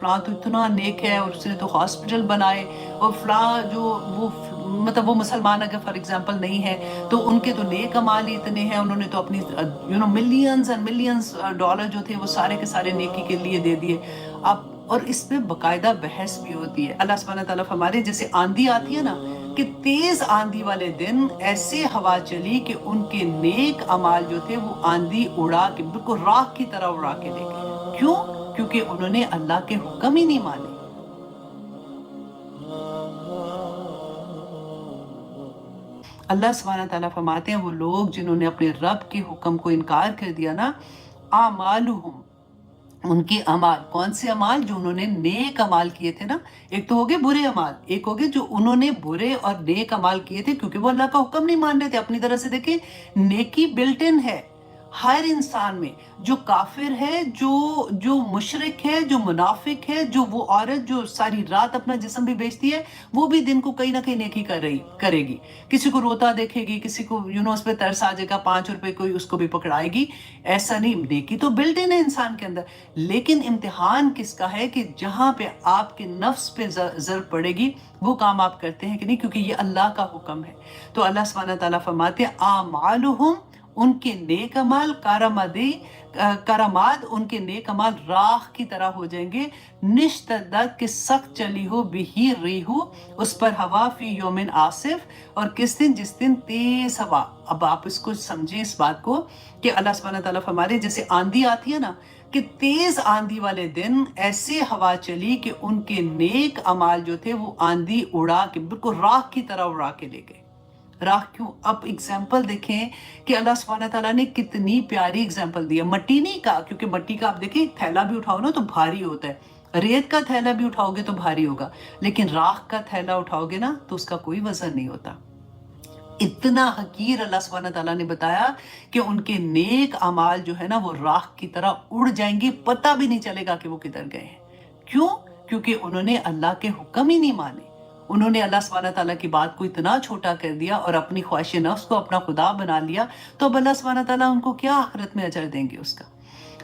फलां तो इतना नेक है और उसने तो हॉस्पिटल बनाए, और फलां जो मतलब वो मुसलमान अगर फॉर एग्जांपल नहीं है तो उनके तो नेक अमाल ही इतने हैं, उन्होंने तो अपनी मिलियंस एंड मिलियंस डॉलर जो थे वो सारे के सारे नेकी के लिए दे दिए। अब और इस पे बकायदा बहस भी होती है। अल्लाह सुब्हानहू तआला फरमाते जैसे आंधी आती है ना, कि तेज आंधी वाले दिन ऐसे हवा चली कि उनके नेक अमाल जो थे वो आंधी उड़ा के बिल्कुल राख की तरह उड़ा के ले गई। क्यों? क्योंकि उन्होंने अल्लाह के हुक्म ही नहीं माने। अल्लाह सुब्हानहू तआला फरमाते हैं वो लोग जिन्होंने अपने रब के हुक्म को इनकार कर दिया ना, आमालुहुम, उनके अमाल, कौन से अमाल? जो उन्होंने नेक अमाल किए थे ना। एक तो हो गए बुरे अमाल, एक हो गए जो उन्होंने बुरे और नेक अमाल किए थे क्योंकि वो अल्लाह का हुक्म नहीं मान रहे थे। अपनी तरह से देखें, नेकी बिल्ट इन है हर इंसान में। जो काफिर है, जो मुशरिक है, जो मुनाफिक है, जो वो औरत जो सारी रात अपना जिस्म भी बेचती है, वो भी दिन को कहीं ना कहीं नेकी करेगी। किसी को रोता देखेगी, किसी को उस पर तरस आ जाएगा, 5 रुपए कोई उसको भी पकड़ाएगी। ऐसा नहीं, नेकी तो बिल्ट इन है इंसान के अंदर। लेकिन इम्तिहान किसका है कि जहां पे आपके नफ्स पे जर पड़ेगी वो काम आप करते हैं कि नहीं, क्योंकि ये अल्लाह का हुक्म है। तो अल्लाह सुब्हानहू तआला फरमाते हैं आमालुहुम, उनके नेक अमाल, करामाद, उनके नेक अमाल राख की तरह हो जाएंगे। निश्तद्दत के सख्त चली हो बिही रीहू, उस पर हवा, फी योमिन आसिफ, और किस दिन? जिस दिन तेज हवा। अब आप इसको समझें इस बात को कि अल्लाह सुब्हानहू तआला फरमाते जैसे आंधी आती है ना, कि तेज आंधी वाले दिन ऐसे हवा चली कि उनके नेक अमाल जो थे वो आंधी उड़ा के बिल्कुल राख की तरह उड़ा के ले गए। राख क्यों? अब एग्जाम्पल देखें कि अल्लाह सुब्हानहू तआला ने कितनी प्यारी एग्जाम्पल दी है। मट्टी नहीं का, क्योंकि मट्टी का आप देखें थैला भी उठाओ ना तो भारी होता है, रेत का थैला भी उठाओगे तो भारी होगा, लेकिन राख का थैला उठाओगे ना तो उसका कोई वजन नहीं होता। इतना हकीर अल्लाह सुब्हानहू तआला ने बताया कि उनके नेक अमाल जो है ना वो राख की तरह उड़ जाएंगे, पता भी नहीं चलेगा कि वो किधर गए हैं। क्यों? क्योंकि उन्होंने अल्लाह के हुक्म ही नहीं माने। उन्होंने अल्लाह सुब्हानहू तआला की बात को इतना छोटा कर दिया और अपनी ख्वाहिश नफ्स को अपना खुदा बना लिया, तो अब अल्लाह सुब्हानहू तआला उनको क्या आखिरत में अजर देंगे उसका?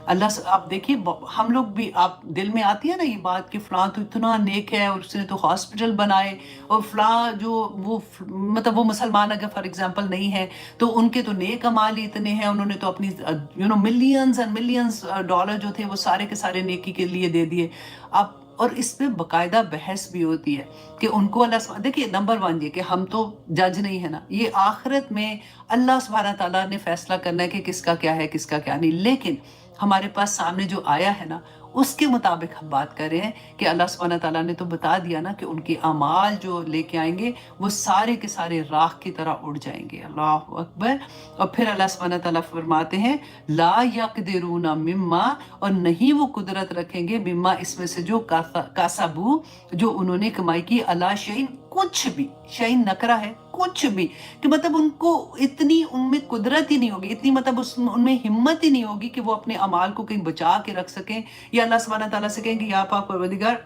आप देखिए, हम लोग भी, आप दिल में आती है ना ये बात कि फलां तो इतना नेक है और उसने तो हॉस्पिटल बनाए, और फलां जो वो मुसलमान अगर फॉर एग्जांपल नहीं है तो उनके तो नेक अमाल ही इतने हैं, उन्होंने तो अपनी मिलियंस एंड मिलियंस डॉलर जो थे वो सारे के सारे नेकी के लिए दे दिए। अब और इस पे बकायदा बहस भी होती है कि उनको अल्लाह, देखिए नंबर 1 ये कि हम तो जज नहीं है ना, ये आखिरत में अल्लाह सुब्हानहू तआला ने फैसला करना है कि किसका क्या है किसका क्या नहीं। लेकिन हमारे पास सामने जो आया है ना उसके मुताबिक हम बात कर रहे हैं कि अल्लाह सुब्हानहू तआला ने तो बता दिया ना कि उनके अमाल जो लेके आएंगे वो सारे के सारे राख की तरह उड़ जाएंगे। अल्लाह अकबर। और फिर अल्लाह सुब्हानहू तआला फरमाते हैं ला यक़दिरूना मिम्मा, और नहीं वो कुदरत रखेंगे, मिम्मा इसमें से जो कासबू, जो उन्होंने कमाई की, अला शैइन, कुछ भी, शैइन नकरा है, कुछ भी, कि मतलब उनको इतनी उनमें कुदरत ही नहीं होगी, इतनी मतलब उनमें हिम्मत ही नहीं होगी कि वो अपने अमाल को कहीं बचा के रख सकें, या अल्लाह सुब्हानहू तआला से कहें कि या पाक परवरदिगार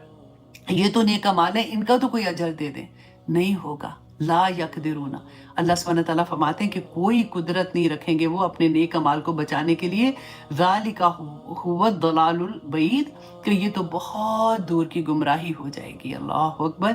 ये तो नेक अमाल है, इनका तो कोई अजर दे दे। नहीं होगा। ला यक़दिरूना, अल्लाह सुब्हानहू तआला फरमाते हैं कि कोई कुदरत नहीं रखेंगे वो अपने नेक अमाल को बचाने के लिए। ज़ालिका हुवा दलालुल बईद, कि ये तो बहुत दूर की गुमराही हो जाएगी। अल्लाह अकबर।